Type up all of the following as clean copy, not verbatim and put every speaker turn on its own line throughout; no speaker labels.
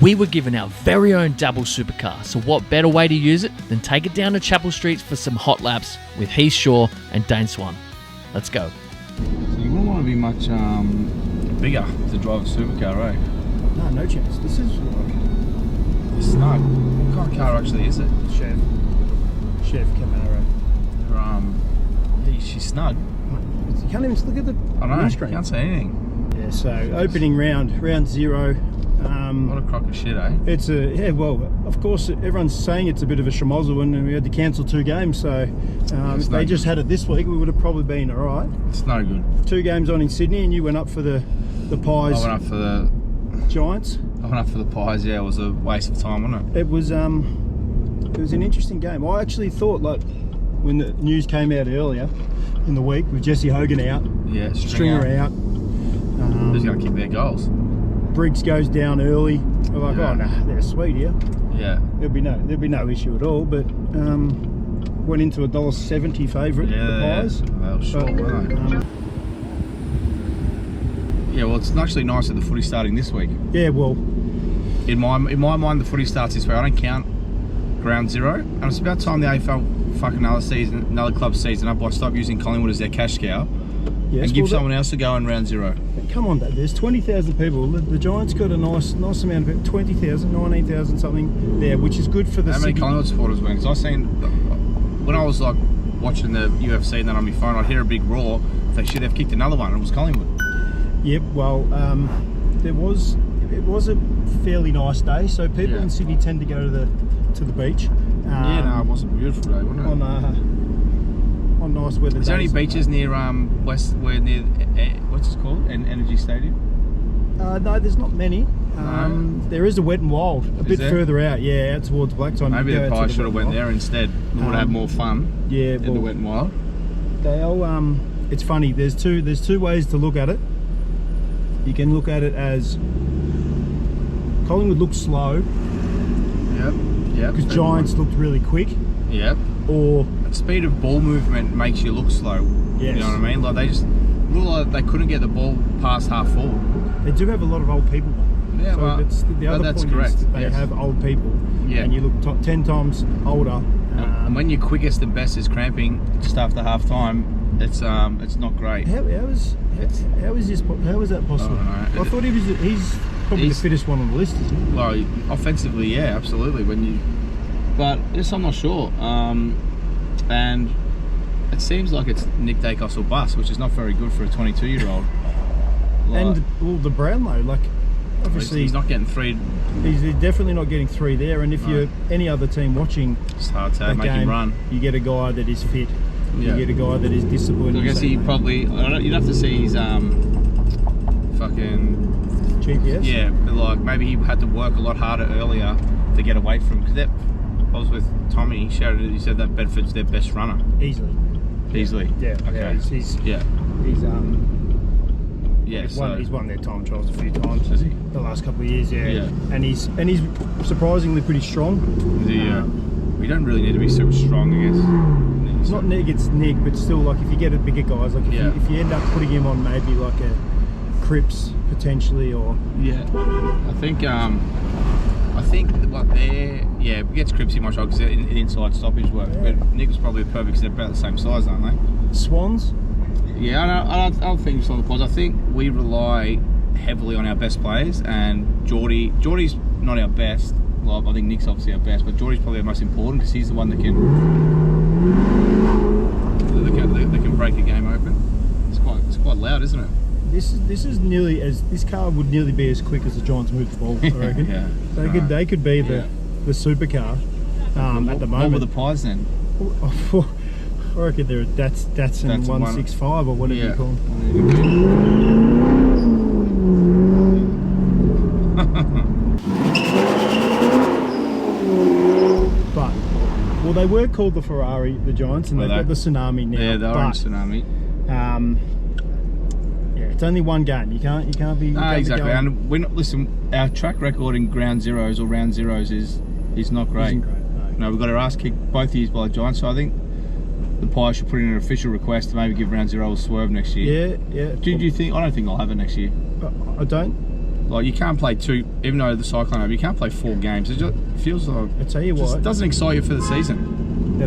We were given our very own Dabble supercar, so what better way to use it than take it down to Chapel Streets for some hot laps with Heath Shaw and Dane Swan. Let's go.
So you wouldn't want to be much bigger to drive a supercar, eh?
No chance. This is like
It's snug. What kind of car actually is it?
Chef Camaro.
She's snug.
You can't even look at the
I know,
windscreen.
can't say anything.
Yeah, so opening round zero.
What a crock of shit, eh?
It's well, of course, everyone's saying it's a bit of a schmozzle and we had to cancel 2 games, so if they just had it this week, we would have probably been all right.
It's no good.
2 games on in Sydney, and you went up for the Pies.
I went up for the
Giants.
I went up for the Pies, yeah. It was a waste of time, wasn't it?
It was an interesting game. I actually thought, like, when the news came out earlier in the week with Jesse Hogan out,
Yeah,
Stringer out,
who's going to kick their goals?
Briggs goes down early. We're like,
Yeah.
oh no, they're sweet here.
Yeah.
There'd be no issue at all. But went into a $1.70 favourite,
Yeah,
the Pies.
They were short, weren't they? Yeah, well, it's actually nice that the footy starting this week.
Yeah, well,
In my mind, the footy starts this week. I don't count Ground Zero, and it's about time the AFL fucking another club season up by stop using Collingwood as their cash cow and give someone else a go in Round Zero.
Come on, Dad. There's 20,000 people. The Giants got a nice amount of 20,000, 19,000 something there, which is good for the
How many
city.
Collingwood supporters went? Because I seen when I was like watching the UFC and then on my phone, I'd hear a big roar. They've kicked another one, and it was Collingwood.
Yep. Well, it was a fairly nice day, so people in Sydney tend to go to the beach.
Yeah, no, it was a beautiful day, wasn't it?
On nice weather.
Is there any beaches near what's it called? Energy Stadium?
No, there's not many.
No.
There is a Wet and Wild, a bit
there?
further out. Yeah, out towards Blacktime.
Maybe they probably should have went there instead. We would have had more fun.
Yeah,
in the Wet and Wild.
They'll. It's funny. There's two ways to look at it. You can look at it as Collingwood looked slow.
Yep.
Because Giants looked really quick.
Yep.
Or
the speed of ball movement makes you look slow.
Yes.
You know what I mean? Like they just look like they couldn't get the ball past half forward.
They do have a lot of old people.
Yeah,
so
well,
the other
that's
point
correct.
is they have old people.
Yeah.
And you look 10 times older.
And when your quickest and best is cramping just after half time, it's not great.
How is that possible?
I don't know.
I thought he's probably the fittest one on the list, isn't he?
Well, offensively, yeah, absolutely. But yes, I'm not sure. And it seems like it's Nick Dacos or bust, which is not very good for a 22-year-old.
And the Brownlow, like obviously
he's not getting 3.
He's definitely not getting 3 there. And if you're any other team watching,
it's hard to make him run.
You get a guy that is fit.
Yeah.
You get a guy that is disciplined.
So I guess he probably. You'd have to see his fucking
GPS.
Yeah, but like maybe he had to work a lot harder earlier to get away from. Because I was with Tommy. He said that Bedford's their best runner.
Easily. Yeah.
Okay.
Yeah, he's won their time trials a few times.
Has he?
The last couple of years, yeah.
Yeah.
And he's surprisingly pretty strong.
We don't really need to be super strong, I guess.
It's not Nick, it's Nick, but still, like if you get a bigger guys, like if you end up putting him on maybe like a Cripps potentially, or
I think what it gets Cripps in my shot because inside stoppage work. Yeah. But Nick was probably perfect because they're about the same size, aren't they?
Swans.
Yeah, I don't think it's on the pause. I think we rely heavily on our best players, and Geordie's not our best. Well, I think Nick's obviously our best, but Geordie's probably our most important because he's the one that can break a game open. It's quite loud, isn't it?
This car would nearly be as quick as the Giants move the ball, I reckon.
Yeah.
They could be the supercar at the moment.
What were the Pies then?
I reckon they're Datsun 165 or whatever you call them. But they were called the Ferrari, the Giants, and they've got the Tsunami now.
Yeah, the orange Tsunami.
It's only one game. You can't be.
Exactly. And listen. Our track record in Ground Zeros or Round Zeros is not great.
Isn't great.
No, we got our ass kicked both years by the Giants. So I think the Pies should put in an official request to maybe give Round Zero a swerve next year.
Yeah.
Do you think? I don't think I'll have it next year.
I don't.
Like you can't play 2, even though the Cyclone Open, you can't play 4 games. It just feels like
I tell you what,
it doesn't excite you for the season.
now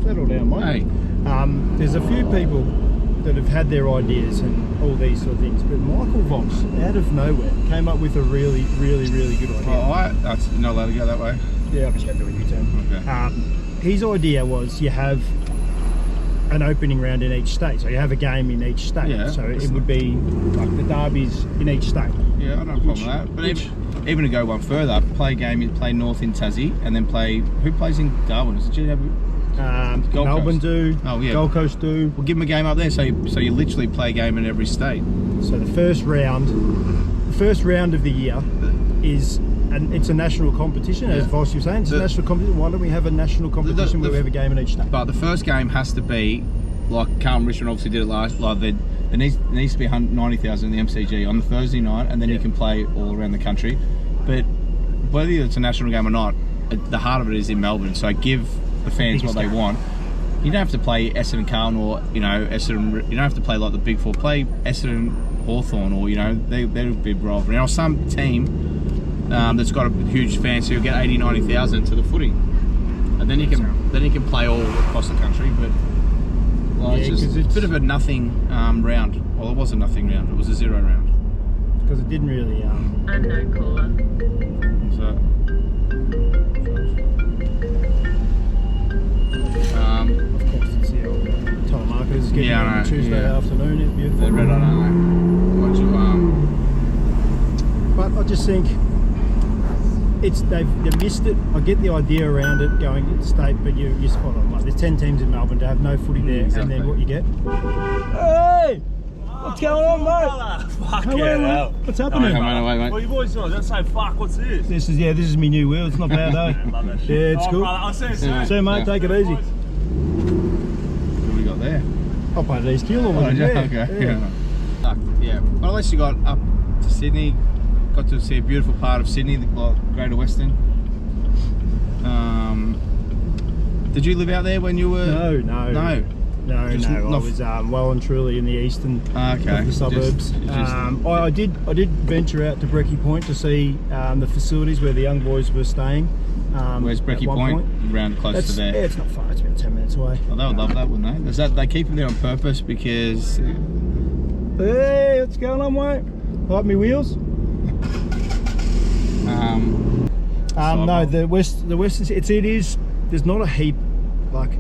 settle down, mate.
Hey,
There's a few people that have had their ideas and all these sort of things, but Michael Voss, out of nowhere, came up with a really, really, really good idea.
oh, that's not allowed to go that way.
Yeah, I'm just going to do a U-turn.
Okay.
His idea was you have an opening round in each state, so you have a game in each state.
Yeah,
so it would be like the derbies in each state.
Yeah, I don't have a problem with that. But even to go one further, play North in Tassie, and then who plays in Darwin? Is it
Melbourne do.
Oh yeah.
Gold Coast do.
We'll give them a game up there, so you literally play a game in every state.
So the first round of the year is, and it's a national competition, as Voss was saying. It's a national competition. Why don't we have a national competition where we have a game in each state?
But the first game has to be like Carlton Richmond obviously did it last. Like there needs to be 90,000 in the MCG on the Thursday night, and then you can play all around the country. But whether it's a national game or not, the heart of it is in Melbourne. So give the fans what they want. You don't have to play Essendon Carlton or Essendon. You don't have to play like the Big Four. Play Essendon Hawthorn or they're a big rivalry. Some team that's got a huge fan, so you'll get 90,000 to the footy, and then you can play all across the country. But it's a bit of a nothing round. Well, it was a nothing round. It was a 0 round
because it didn't really.
Unknown caller.
So.
Of course, it's the old telemarketers getting on Tuesday afternoon. It's beautiful.
They're red on, aren't they?
But I just think they've missed it. I get the idea around it going interstate, but you're spot on. Like there's 10 teams in Melbourne to have no footy there, and then what you get? Hey, what's going on, mate?
Fuck yeah,
what's happening?
Mate.
Well, you boys doing? Don't say fuck. What's this?
This is me new wheel. It's not bad, though.
Love that shit.
Yeah, it's cool.
Brother, I'll see you soon.
So, mate, take it easy.
What have we got there?
I'll pay these kilo with it.
Yeah. Well, at least you got up to Sydney. Got to see a beautiful part of Sydney, the Greater Western. Did you live out there when you were?
No. I was well and truly in the eastern of the suburbs. I did venture out to Brecky Point to see the facilities where the young boys were staying.
Where's Brecky Point? Around close to there.
Yeah, it's not far. It's about 10 minutes away.
Oh, they would love that, wouldn't they? They keep them there on purpose because.
Hey, what's going on, mate? Like me wheels? No, the western. It is. There's not a heap like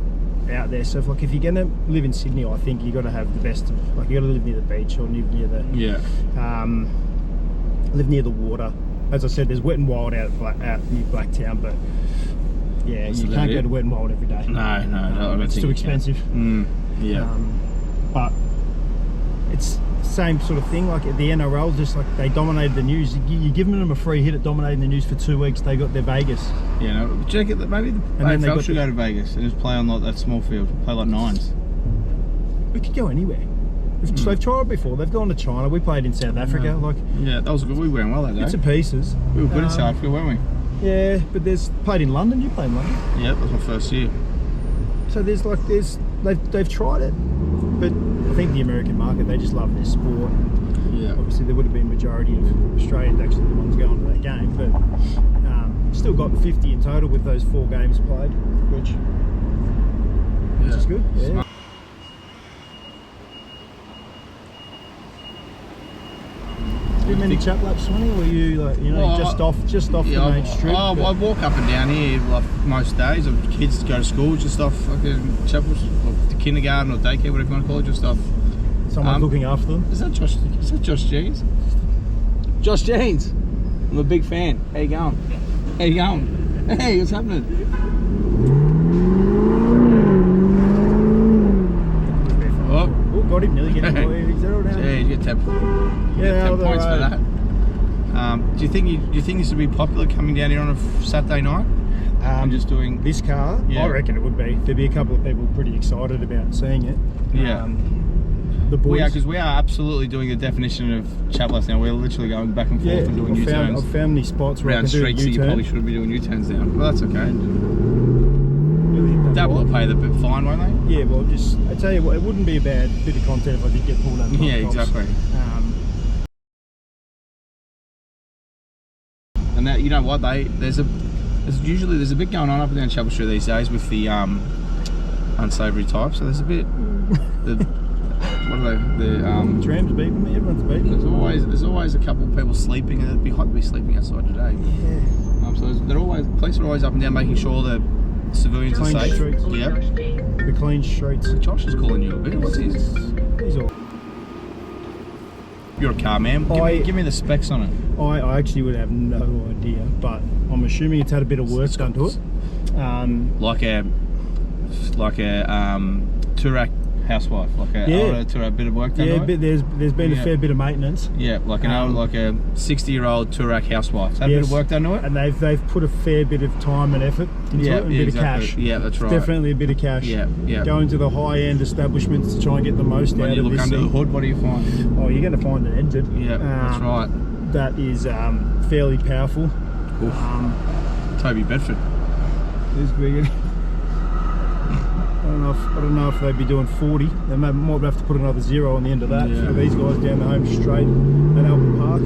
out there. So if you're gonna live in Sydney, I think you got to have the best. Like you got to live near the beach or live near the live near the water. As I said, there's Wet and Wild out near Blacktown, but yeah, you can't go to Wet and Wild every day.
No,
it's too expensive. But it's the same sort of thing. Like at the NRL, just like they dominated the news. You give them a free hit at dominating the news for 2 weeks. They got their Vegas.
Yeah, no, check it. Maybe the AFL should go to Vegas and just play on like that small field. Play like nines.
We could go anywhere. They've tried it before. They've gone to China. We played in South Africa.
Yeah, that was good. We went well that day.
Bits and pieces.
We were good in South Africa, weren't we?
Yeah, but played in London. You played in London.
Yeah, that was my first year.
So they've tried it, but I think the American market, they just love their sport.
Yeah.
Obviously, there would have been a majority of Australians actually the ones going to that game, but still got 50 in total with those 4 games played, which is good. Yeah. Do many chap laps, Swanny? Or were you just off the main street?
I walk up and down here like most days. Kids go to school, just off fucking chapels, or the kindergarten or daycare, whatever you want to call it, just off.
Someone looking after them.
Is that Josh Jeans? Josh Jeans. I'm a big fan. How you going? Hey, what's happening?
Oh, got him nearly getting away. He's settled down.
Yeah, you get 10 points for that. Do you think this would be popular coming down here on a Saturday night? I'm just doing
this car. Yeah. I reckon it would be. There'd be a couple of people pretty excited about seeing it.
Yeah.
The boys.
Because we are absolutely doing the definition of chapless now. We're literally going back and forth and doing U-turns.
I've found these spots where
around
I can
streets
do
that you probably shouldn't be doing U-turns down. Well, that's okay. Dabble will pay the bit fine, won't they?
Yeah, well, I tell you what, it wouldn't be a bad bit of content if I did get pulled over.
Yeah, exactly. And that, you know what, there's a bit going on up and down Chapel Street these days with the unsavoury type. So there's a bit. What are they? The
Trams beeping me. Everyone's beeping.
There's always a couple of people sleeping, and it'd be hot to be sleeping outside today.
Yeah.
So police are always up and down making sure the civilians are safe.
Streets.
Yep.
The clean streets.
Josh is calling you a bit. What's his?
He's all.
You're a car man. Give me the specs on it.
I actually would have no idea, but I'm assuming it's had a bit of work done to it.
Like a Tourak housewife, like a bit of work done.
Yeah,
to it.
there's been a fair bit of maintenance.
Yeah, like a 60-year-old Tourak housewife. Had a bit of work done to it.
And they've put a fair bit of time and effort into it, and a bit of cash.
Yeah, that's right.
Definitely a bit of cash.
Yeah.
Going to the high-end establishments to try and get the most out of this.
When you look under the hood, what do you find?
Oh, you're going to find an engine.
Yeah, that's right.
That is fairly powerful.
Toby Bedford.
Is big. I don't know if they'd be doing 40. They might have to put another 0 on the end of that for these guys down the home straight at Albert Park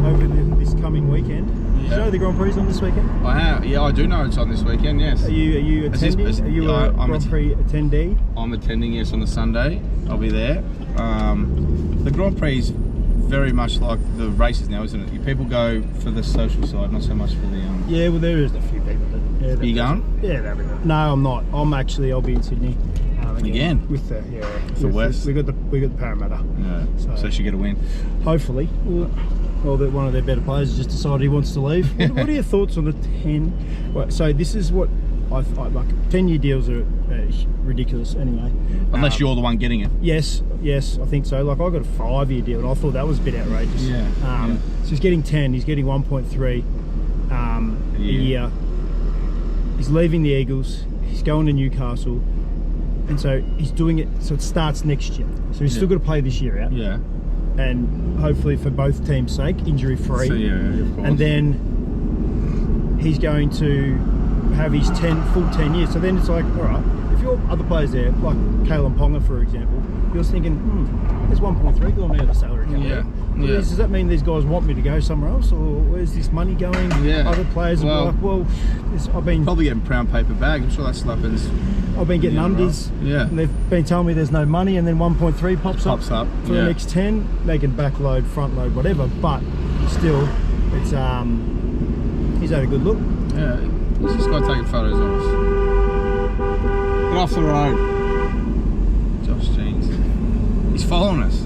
over this coming weekend. Do you know the Grand Prix on this weekend?
I have. Yeah, I do know it's on this weekend. Yes.
Are you attending? Are you a Grand Prix attendee?
I'm attending. Yes, on the Sunday. I'll be there. The Grand Prix is very much like the races now, isn't it? People go for the social side, not so much for the.
Yeah, well, there is a few people that. Yeah,
are you going?
Yeah, they'll be there. No, I'm not. I'll be in Sydney.
Again?
With the
West.
We got the Parramatta.
Yeah. So she get a win.
Hopefully. Well, one of their better players has just decided he wants to leave. What are your thoughts on the 10? Well, so this is what I like. 10-year deals are ridiculous anyway.
Unless you're the one getting it.
Yes, I think so. Like I got a 5-year deal, and I thought that was a bit outrageous.
Yeah.
So he's getting 10. He's getting 1.3 a year. He's leaving the Eagles. He's going to Newcastle. And so he's doing it, so it starts next year. So he's still got to play this year out.
Yeah.
And hopefully for both teams' sake, injury free.
So, of course.
And then he's going to have his full 10 years. So then it's like, all right, if you're other players there, like Kalen Ponga, for example, you're thinking, there's 1.3 going out of the salary cap. Does that mean these guys want me to go somewhere else, or where's this money going? Other players are like, I've been
probably getting brown paper bags. I'm sure that stuff is.
I've been getting unders.
Right. Yeah.
And they've been telling me there's no money, and then 1.3 pops up for the next 10. They can backload, front load, whatever. But still, it's he's had a good look.
Yeah. He's just got taking photos of us. Get off the road, Josh Jeans. He's following us.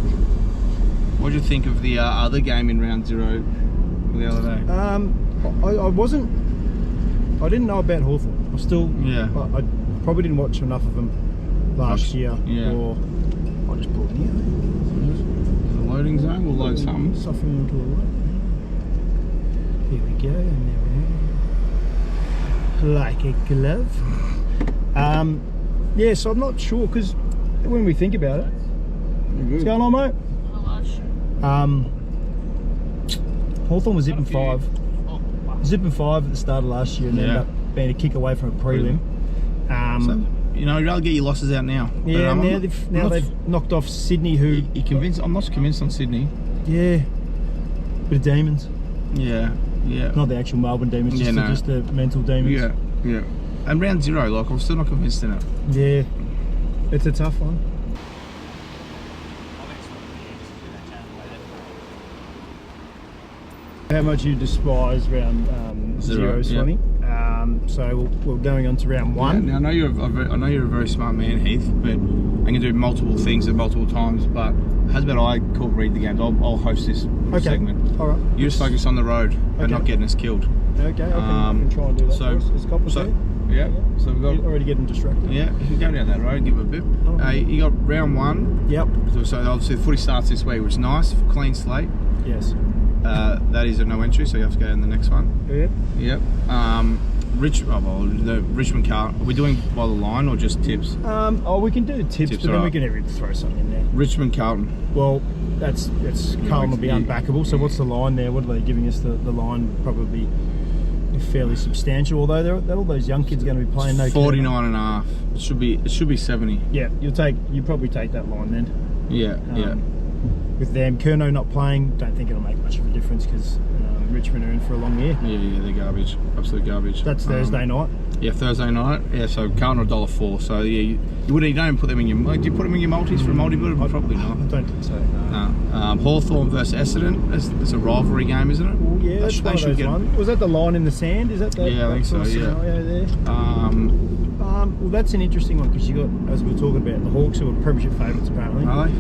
What do you think of the other game in Round Zero the other day?
I didn't know about Hawthorn. I probably didn't watch enough of them last year.
Yeah.
Or I'll just pull it here.
The loading zone, we'll load some.
Softening into a light. Here we go, and there we go. Like a glove. So I'm not sure, because when we think about it, what's going on, mate? Hawthorn was zipping 5. Zipping 5 at the start of last year, and ended up being a kick away from a prelim.
So, you'd rather get your losses out now.
Yeah, now they've knocked off Sydney, who...
You convinced? I'm not convinced on Sydney.
Yeah. Bit of demons.
Yeah.
Not the actual Melbourne demons, just the mental demons.
Yeah. And Round Zero, like, I'm still not convinced in it.
Yeah. It's a tough one. How much you despise Round Zero, Swanny. So we're going on to Round 1.
Now I know you're a very smart man, Heath, but I can do multiple things at multiple times. But how's about I read the games? I'll host this segment.
All right.
You just focus on the road and not getting us killed.
Okay. I can try and do that.
So we've got
already getting distracted.
Yeah, you can go down that road, give it a bip. You got Round 1.
Yep.
So obviously the footy starts this week, which is nice, clean slate.
Yes.
That is a no entry, so you have to go in the next one.
Yep.
The Richmond Carlton. Are we doing by the line or just tips?
We can do tips, but then we can even throw something in there.
Richmond Carlton.
Well, that's Carlton will be unbackable. So what's the line there? What are they giving us? The line probably fairly substantial. Although all those young kids are going to be playing.
49.5. It should be 70.
Yeah, you probably take that line then.
Yeah.
With them, Curnow not playing, don't think it'll make much of a difference because Richmond are in for a long year.
Yeah, they're garbage. Absolute garbage.
That's Thursday night.
Yeah, Thursday night. Yeah, so Carlton are $1.04. So yeah, you don't put them in your. Do you put them in your multis for a multi-booter? Probably not.
I don't think so. No.
Hawthorn versus Essendon. It's a rivalry game, isn't it?
Well, yeah, that's one of those ones. Was that the line in the sand? Is that the
Yeah, I think so. Yeah.
There? Well, that's an interesting one because you got, as we were talking about, the Hawks who are premiership favourites apparently.
Are they?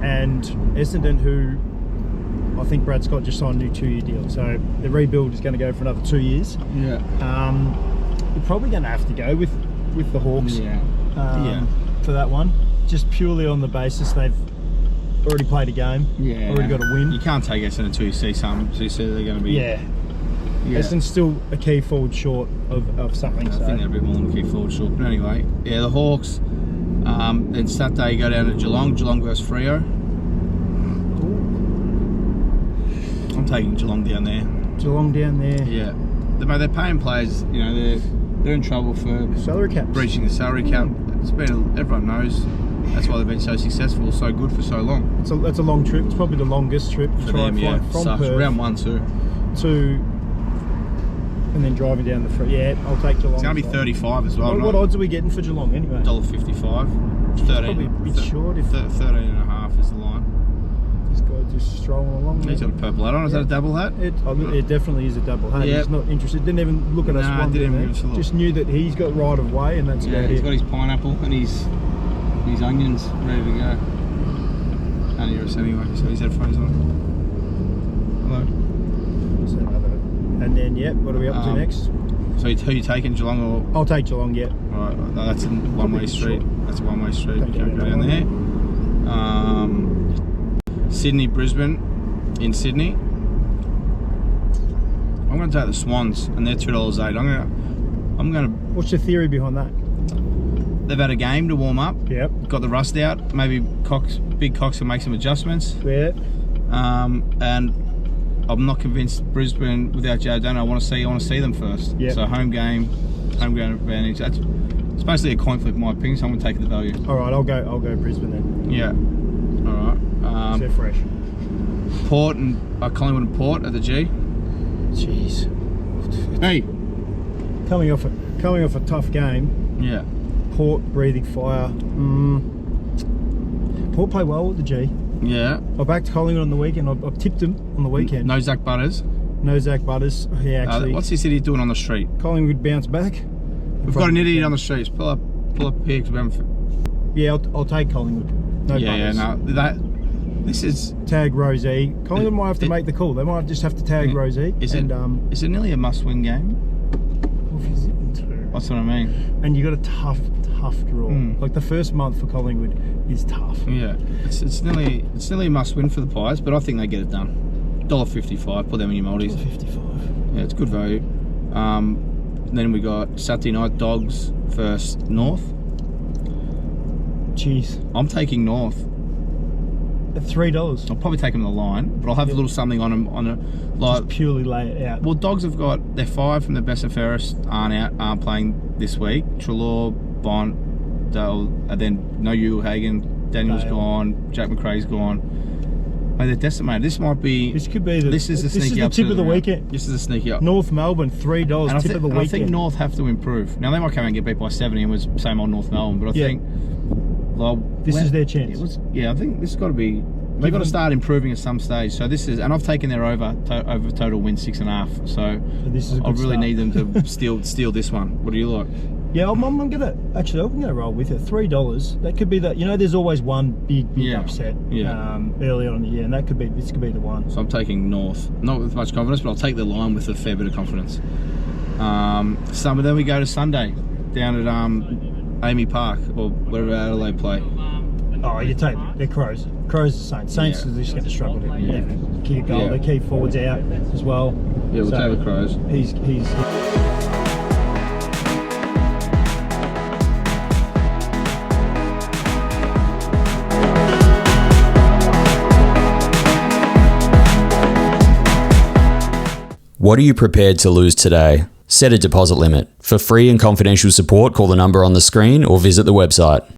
And Essendon, who I think Brad Scott just signed a new 2-year deal, so the rebuild is going to go for another 2 years.
Yeah.
You're probably going to have to go with the Hawks.
Yeah.
For that one, just purely on the basis they've already played a game.
Yeah.
Already got a win.
You can't take Essendon until you see some. So you see they're going to be.
Yeah. Essendon's still a key forward short of something.
I think they're a bit more than a key forward short. But anyway, yeah, the Hawks. Then Saturday you go down to Geelong versus Freo. I'm taking Geelong down there.
Geelong down there.
Yeah. They're paying players, you know, they're in trouble for
salary cap.
Breaching the salary cap. It's been, everyone knows that's why they've been so successful, so good for so long.
That's a long trip. It's probably the longest trip
for them, yeah.
From Perth
round 1, 2.
And then driving down the free. Yeah, I'll take Geelong.
It's going to be 35 as well.
What odds are we getting for Geelong anyway?
$1.55. 13.
Probably a bit short.
13.5 is the line.
This guy just strolling along.
He's got a purple hat on. Is that a double hat?
It definitely is a double hat.
Yep.
He's not interested. Didn't even look at us one
didn't even give us a look.
Just knew that he's got right of way, and that's about
he's
it.
got his pineapple and his onions ready to go. Can't hear us anyway, so his headphones on. Hello.
And then, what are we up to next?
So who are you taking, Geelong or?
I'll take Geelong, yeah.
Right, no, that's a one-way street. That's a one-way street. You can't go down there. Sydney, Brisbane. In Sydney, I'm going to take the Swans, and they're $2.08. I'm going to.
What's the theory behind that?
They've had a game to warm up.
Yep.
Got the rust out. Maybe Big Cox will make some adjustments.
Yeah.
And I'm not convinced Brisbane without Joe Dana. I want to see them first.
Yep.
So home ground advantage. It's basically a coin flip, in my opinion. So I'm going to take the value.
All right, I'll go Brisbane then.
Yeah. All right.
They're fresh.
Port and Collingwood and Port at the G.
Jeez.
Hey.
Coming off a tough game.
Yeah.
Port breathing fire. Port play well at the G.
Yeah.
I backed Collingwood on the weekend. I tipped him on the weekend.
No Zach Butters.
No Zach Butters. He actually.
What's this idiot doing on the street?
Collingwood bounce back.
We've got an idiot on the streets. Pull up here.
Yeah, I'll take Collingwood. No Butters.
This is
tag Rosie. Collingwood might have to make the call. They might just have to tag Rosie.
Is it nearly a must-win game? That's what I mean.
And you got a tough draw. Like the first month for Collingwood is tough.
Yeah, it's nearly a must-win for the Pies, but I think they get it done. $1.55. Put them in your multis.
$1.55.
Yeah, it's good value. Then we got Saturday night Dogs versus North.
Jeez.
I'm taking North.
At $3.
I'll probably take them on the line, but I'll have a little something on them
just purely lay it out.
Well, Dogs have got their 5 from the best and fairest aren't playing this week. Trelaw, Bond, Dale, and then no Hagen, Daniel's gone, Jack McRae's gone. Oh, they're decimated. This might be.
This could be the.
This is the sneaky
tip of the weekend.
This is a sneaky up.
North Melbourne $3
and
tip of the weekend.
I think North have to improve. Now they might come out and get beat by 70 and was same old North Melbourne, but I think. Well,
this is their chance.
I think this has got to be. They've got to start improving at some stage. So this is, and I've taken their over total win 6.5. So
this is a good
I really
start.
need them to steal this one. What do you like?
Yeah, I'm gonna roll with it. $3. That could be that. You know, there's always one big upset. Early on in the year, and this could be the one.
So I'm taking North, not with much confidence, but I'll take the line with a fair bit of confidence. Then we go to Sunday down at Amy Park or wherever Adelaide play.
Oh, you take they're Crows. Crows are Saints. Saints are just going to struggle to kick a goal.
Yeah.
Their key forwards out as well.
Yeah, we'll take the Crows.
He's.
What are you prepared to lose today? Set a deposit limit. For free and confidential support, call the number on the screen or visit the website.